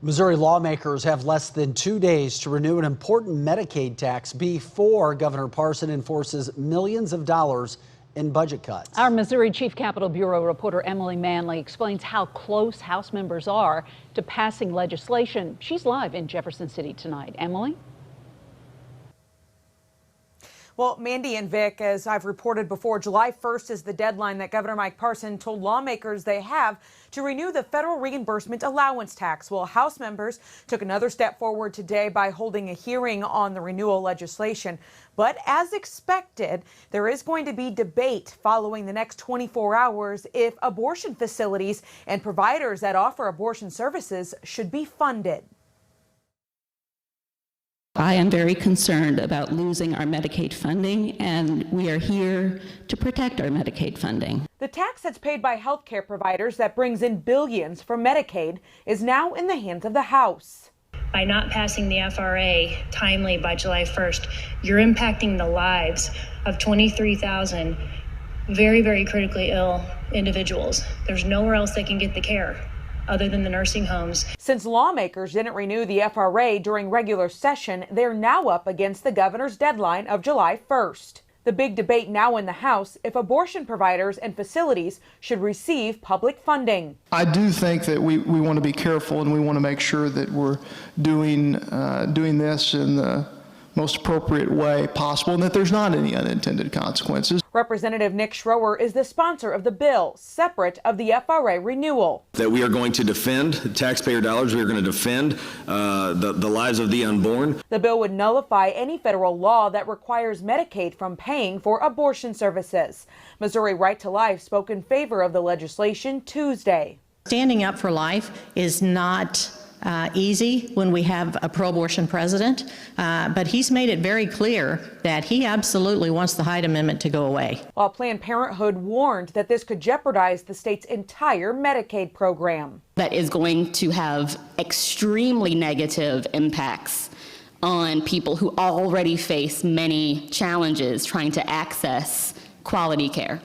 Missouri lawmakers have less than 2 days to renew an important Medicaid tax before Governor Parson enforces millions of dollars in budget cuts. Our Missouri Chief Capitol Bureau reporter Emily Manley explains how close House members are to passing legislation. She's live in Jefferson City tonight. Emily? Well, Mandy and Vic, as I've reported before, July 1st is the deadline that Governor Mike Parson told lawmakers they have to renew the federal reimbursement allowance tax. Well, House members took another step forward today by holding a hearing on the renewal legislation. But as expected, there is going to be debate following the next 24 hours if abortion facilities and providers that offer abortion services should be funded. I am very concerned about losing our Medicaid funding, and we are here to protect our Medicaid funding. The tax that's paid by healthcare providers that brings in billions from Medicaid is now in the hands of the House. By not passing the FRA timely by July 1st, you're impacting the lives of 23,000 very, very critically ill individuals. There's nowhere else they can get the care other than the nursing homes. Since lawmakers didn't renew the FRA during regular session, they're now up against the governor's deadline of July 1st. The big debate now in the House if abortion providers and facilities should receive public funding. I do think that we want to be careful, and we want to make sure that we're doing this in the most appropriate way possible, and that there's not any unintended consequences. Representative Nick Schroer is the sponsor of the bill, separate of the FRA renewal. That we are going to defend taxpayer dollars. We are going to defend the lives of the unborn. The bill would nullify any federal law that requires Medicaid from paying for abortion services. Missouri Right to Life spoke in favor of the legislation Tuesday. Standing up for life is not easy when we have a pro-abortion president, but he's made it very clear that he absolutely wants the Hyde Amendment to go away. While Planned Parenthood warned that this could jeopardize the state's entire Medicaid program. That is going to have extremely negative impacts on people who already face many challenges trying to access quality care.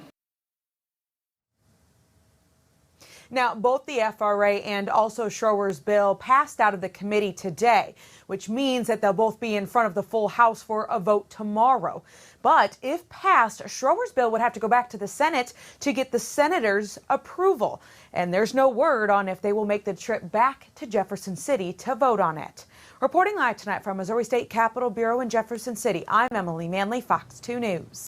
Now, both the FRA and also Schroer's bill passed out of the committee today, which means that they'll both be in front of the full House for a vote tomorrow. But if passed, Schroer's bill would have to go back to the Senate to get the senators' approval. And there's no word on if they will make the trip back to Jefferson City to vote on it. Reporting live tonight from Missouri State Capitol Bureau in Jefferson City, I'm Emily Manley, Fox 2 News.